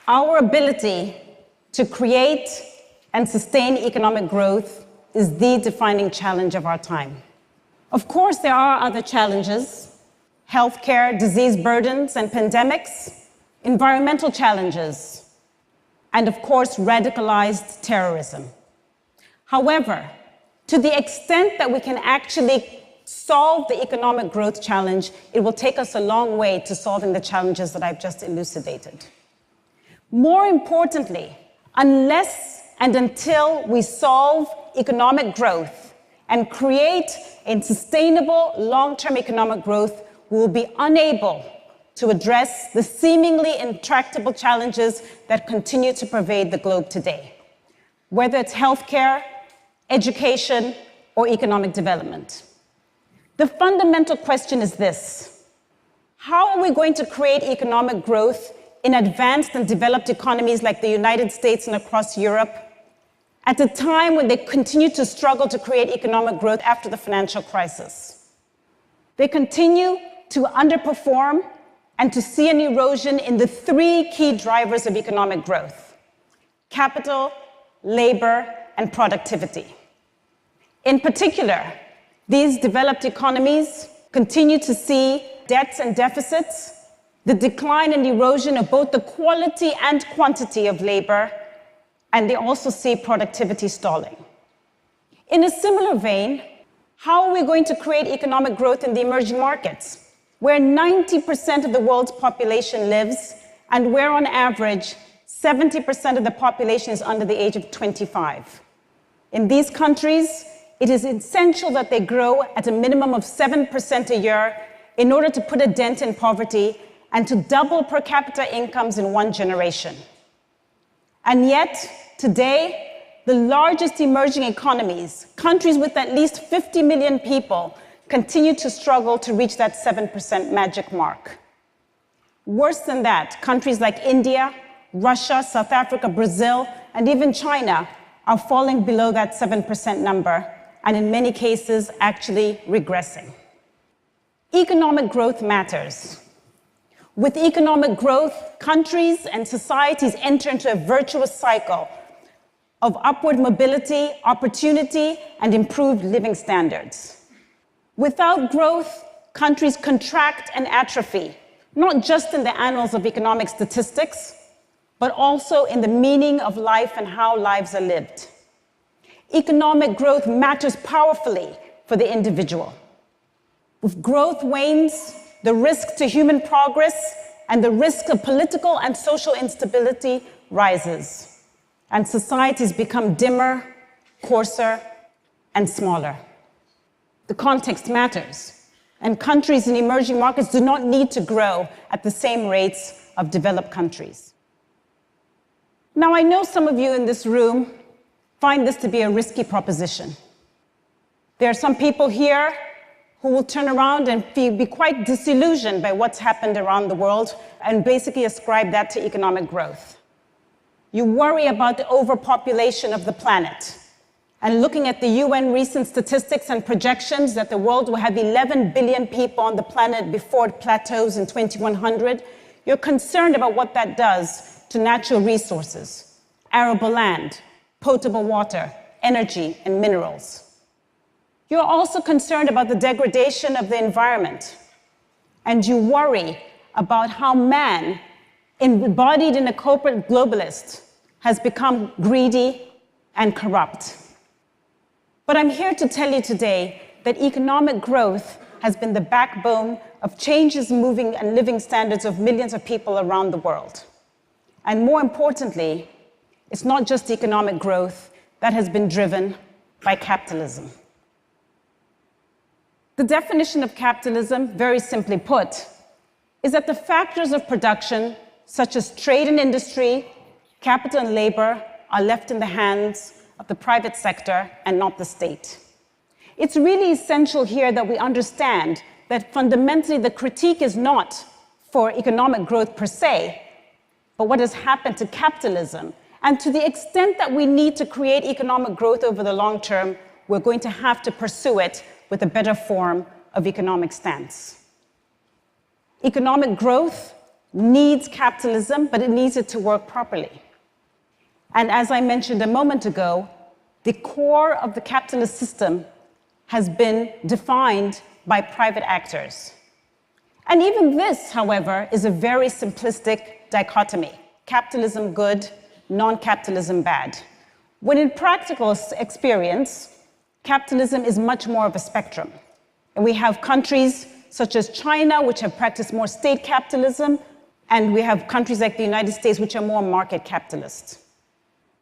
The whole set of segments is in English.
Our ability to create and sustain economic growth is the defining challenge of our time. Of course, there are other challenges: healthcare, disease burdens and pandemics, environmental challenges, and of course, radicalized terrorism. However, to the extent that we can actually solve the economic growth challenge, it will take us a long way to solving the challenges that I've just elucidated. More importantly, unless and until we solve economic growth and create a sustainable long-term economic growth, we will be unable to address the seemingly intractable challenges that continue to pervade the globe today, whether it's healthcare, education, or economic development. The fundamental question is this: how are we going to create economic growth in advanced and developed economies like the United States and across Europe at a time when they continue to struggle to create economic growth after the financial crisis? They continue to underperform and to see an erosion in the three key drivers of economic growth: capital, labor, and productivity. In particular, these developed economies continue to see debts and deficits, the decline and erosion of both the quality and quantity of labor, and they also see productivity stalling. In a similar vein, how are we going to create economic growth in the emerging markets, where 90% of the world's population lives and where, on average, 70% of the population is under the age of 25? In these countries, it is essential that they grow at a minimum of 7% a year in order to put a dent in poverty and to double per capita incomes in one generation. And yet, today, the largest emerging economies, countries with at least 50 million people, continue to struggle to reach that 7% magic mark. Worse than that, countries like India, Russia, South Africa, Brazil, and even China are falling below that 7% number, and in many cases, actually regressing. Economic growth matters. With economic growth, countries and societies enter into a virtuous cycle of upward mobility, opportunity, and improved living standards. Without growth, countries contract and atrophy, not just in the annals of economic statistics, but also in the meaning of life and how lives are lived. Economic growth matters powerfully for the individual. If growth wanes, the risk to human progress and the risk of political and social instability rises, and societies become dimmer, coarser, and smaller. The context matters, and countries in emerging markets do not need to grow at the same rates of developed countries. Now, I know some of you in this room find this to be a risky proposition. There are some people here who will turn around and be quite disillusioned by what's happened around the world and basically ascribe that to economic growth. You worry about the overpopulation of the planet. And looking at the UN recent statistics and projections that the world will have 11 billion people on the planet before it plateaus in 2100, you're concerned about what that does to natural resources, arable land, potable water, energy, and minerals. You're also concerned about the degradation of the environment, and you worry about how man, embodied in a corporate globalist, has become greedy and corrupt. But I'm here to tell you today that economic growth has been the backbone of changes moving and living standards of millions of people around the world. And more importantly, it's not just economic growth that has been driven by capitalism. The definition of capitalism, very simply put, is that the factors of production, such as trade and industry, capital and labor, are left in the hands of the private sector and not the state. It's really essential here that we understand that fundamentally the critique is not for economic growth per se, but what has happened to capitalism. And to the extent that we need to create economic growth over the long term, we're going to have to pursue it with a better form of economic stance. Economic growth needs capitalism, but it needs it to work properly. And as I mentioned a moment ago, the core of the capitalist system has been defined by private actors. And even this, however, is a very simplistic dichotomy: capitalism good, non-capitalism bad. When in practical experience, capitalism is much more of a spectrum. And we have countries such as China, which have practiced more state capitalism, and we have countries like the United States, which are more market capitalist.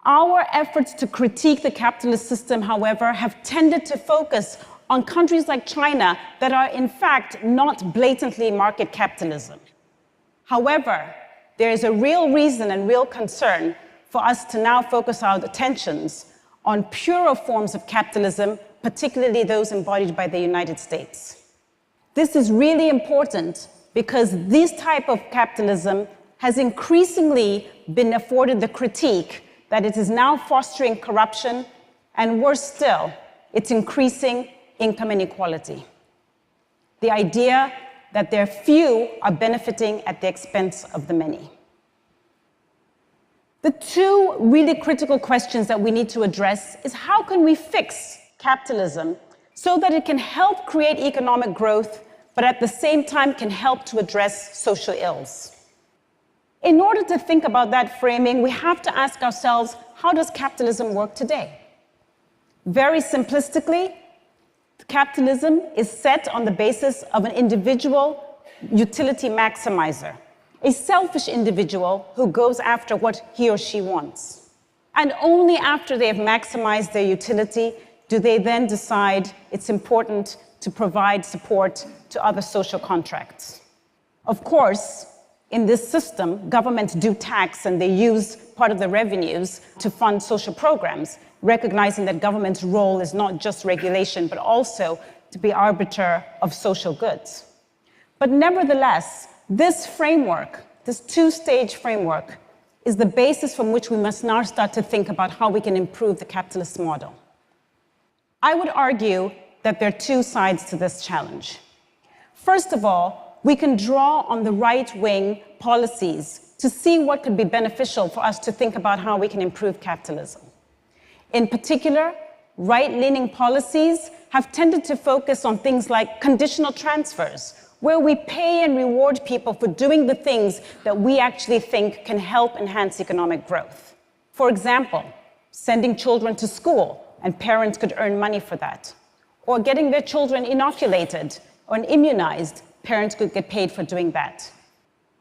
Our efforts to critique the capitalist system, however, have tended to focus on countries like China that are, in fact, not blatantly market capitalism. However, there is a real reason and real concern for us to now focus our attentions on purer forms of capitalism, particularly those embodied by the United States. This is really important because this type of capitalism has increasingly been afforded the critique that it is now fostering corruption, and worse still, it's increasing income inequality. The idea that there are few are benefiting at the expense of the many. The two really critical questions that we need to address is how can we fix capitalism so that it can help create economic growth, but at the same time can help to address social ills. In order to think about that framing, we have to ask ourselves, how does capitalism work today? Very simplistically, capitalism is set on the basis of an individual utility maximizer, a selfish individual who goes after what he or she wants. And only after they have maximized their utility do they then decide it's important to provide support to other social contracts. Of course, in this system, governments do tax and they use part of the revenues to fund social programs, recognizing that government's role is not just regulation, but also to be arbiter of social goods. But nevertheless, this framework, this two-stage framework, is the basis from which we must now start to think about how we can improve the capitalist model. I would argue that there are two sides to this challenge. First of all, we can draw on the right-wing policies to see what could be beneficial for us to think about how we can improve capitalism. In particular, right-leaning policies have tended to focus on things like conditional transfers, where we pay and reward people for doing the things that we actually think can help enhance economic growth. For example, sending children to school, and parents could earn money for that. Or getting their children inoculated or immunized, parents could get paid for doing that.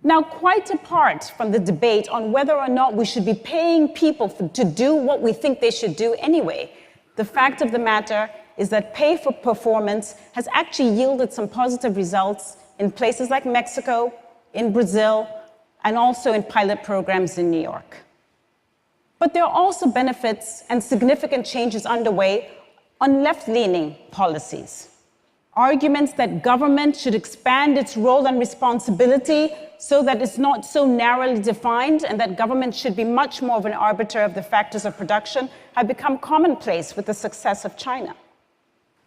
Now, quite apart from the debate on whether or not we should be paying people to do what we think they should do anyway, the fact of the matter is that pay for performance has actually yielded some positive results in places like Mexico, in Brazil, and also in pilot programs in New York. But there are also benefits and significant changes underway on left-leaning policies. Arguments that government should expand its role and responsibility so that it's not so narrowly defined and that government should be much more of an arbiter of the factors of production have become commonplace with the success of China.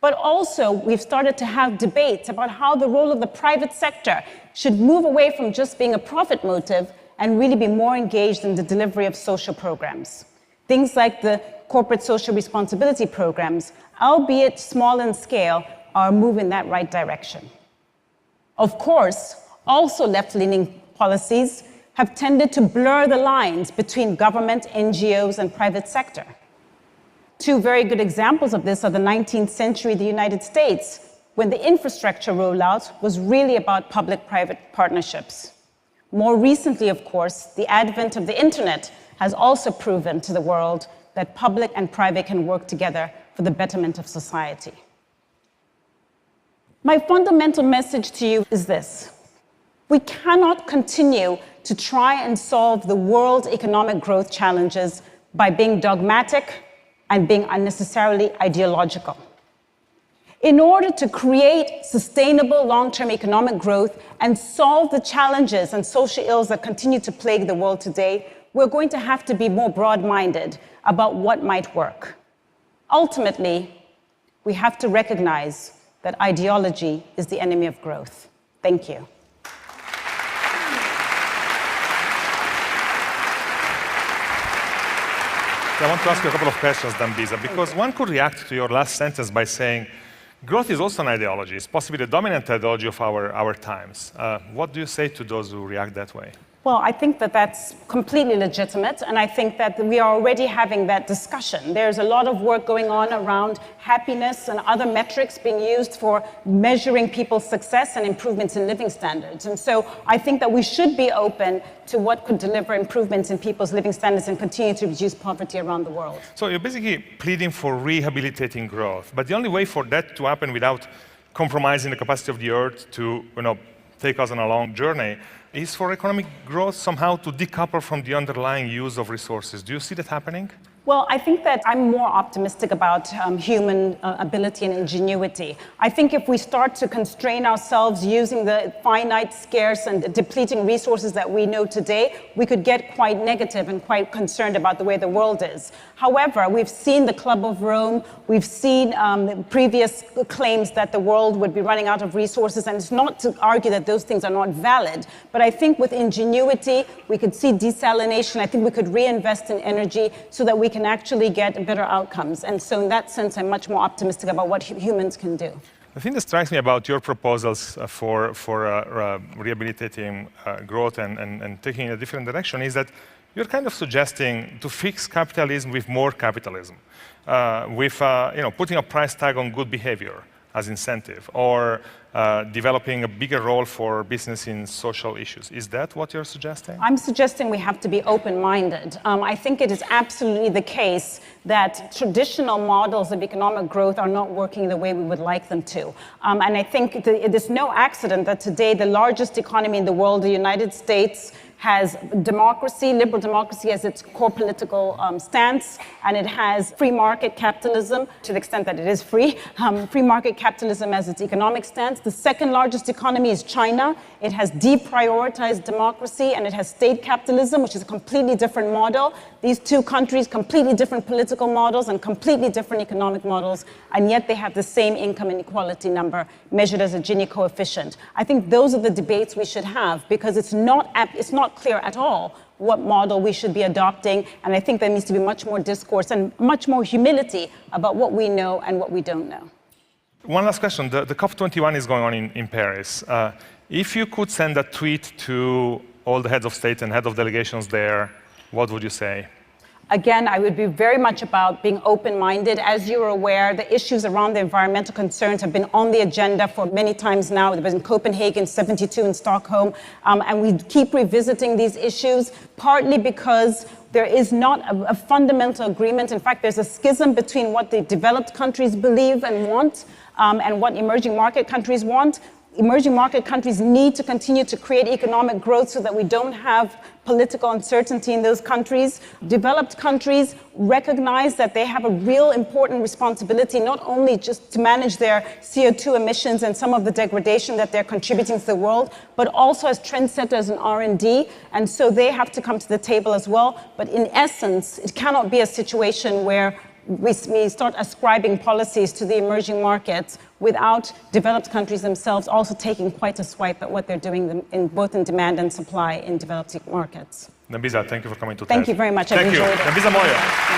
But also, we've started to have debates about how the role of the private sector should move away from just being a profit motive and really be more engaged in the delivery of social programs. Things like the corporate social responsibility programs, albeit small in scale, are a move in that right direction. Of course, also left-leaning policies have tended to blur the lines between government, NGOs, and private sector. Two very good examples of this are the 19th century, the United States, when the infrastructure rollout was really about public-private partnerships. More recently, of course, the advent of the internet has also proven to the world that public and private can work together for the betterment of society. My fundamental message to you is this: we cannot continue to try and solve the world's economic growth challenges by being dogmatic and being unnecessarily ideological. In order to create sustainable long-term economic growth and solve the challenges and social ills that continue to plague the world today, we're going to have to be more broad-minded about what might work. Ultimately, we have to recognize that ideology is the enemy of growth. Thank you. I want to ask you a couple of questions, Dambisa, because one could react to your last sentence by saying, growth is also an ideology. It's possibly the dominant ideology of our times. What do you say to those who react that way? Well, I think that that's completely legitimate, and I think that we are already having that discussion. There's a lot of work going on around happiness and other metrics being used for measuring people's success and improvements in living standards. And so I think that we should be open to what could deliver improvements in people's living standards and continue to reduce poverty around the world. So you're basically pleading for rehabilitating growth, but the only way for that to happen without compromising the capacity of the earth to, take us on a long journey is for economic growth somehow to decouple from the underlying use of resources. Do you see that happening? Well, I think that I'm more optimistic about human ability and ingenuity. I think if we start to constrain ourselves using the finite, scarce, and depleting resources that we know today, we could get quite negative and quite concerned about the way the world is. However, we've seen the Club of Rome, we've seen previous claims that the world would be running out of resources, and it's not to argue that those things are not valid, but I think with ingenuity, we could see desalination. I think we could reinvest in energy so that we can actually get better outcomes. And so in that sense, I'm much more optimistic about what humans can do. The thing that strikes me about your proposals for rehabilitating growth and taking a different direction is that you're kind of suggesting to fix capitalism with more capitalism, with putting a price tag on good behavior as incentive, or developing a bigger role for business in social issues. Is that what you're suggesting? I'm suggesting we have to be open-minded. I think it is absolutely the case that traditional models of economic growth are not working the way we would like them to. And I think it is no accident that today the largest economy in the world, the United States, has democracy, liberal democracy as its core political stance, and it has free market capitalism to the extent that it is free, free market capitalism as its economic stance. The second largest economy is China. It has deprioritized democracy, and it has state capitalism, which is a completely different model. These two countries, completely different political models and completely different economic models, and yet they have the same income inequality number measured as a Gini coefficient. I think those are the debates we should have, because it's not clear at all what model we should be adopting, and I think there needs to be much more discourse and much more humility about what we know and what we don't know. One last question. The COP21 is going on in Paris. If you could send a tweet to all the heads of state and heads of delegations there, what would you say? Again, I would be very much about being open-minded. As you're aware, the issues around the environmental concerns have been on the agenda for many times now. There was in Copenhagen, 72 in Stockholm, and we keep revisiting these issues, partly because there is not a fundamental agreement. In fact, there's a schism between what the developed countries believe and want and what emerging market countries want. Emerging market countries need to continue to create economic growth so that we don't have political uncertainty in those countries. Developed countries recognize that they have a real important responsibility, not only just to manage their CO2 emissions and some of the degradation that they're contributing to the world, but also as trendsetters in R&D. And so they have to come to the table as well. But in essence, it cannot be a situation where we start ascribing policies to the emerging markets without developed countries themselves also taking quite a swipe at what they're doing both in demand and supply in developed markets. Dambisa, thank you for coming to TED. Thank you very much. Thank you. I've enjoyed it. Dambisa Moyo.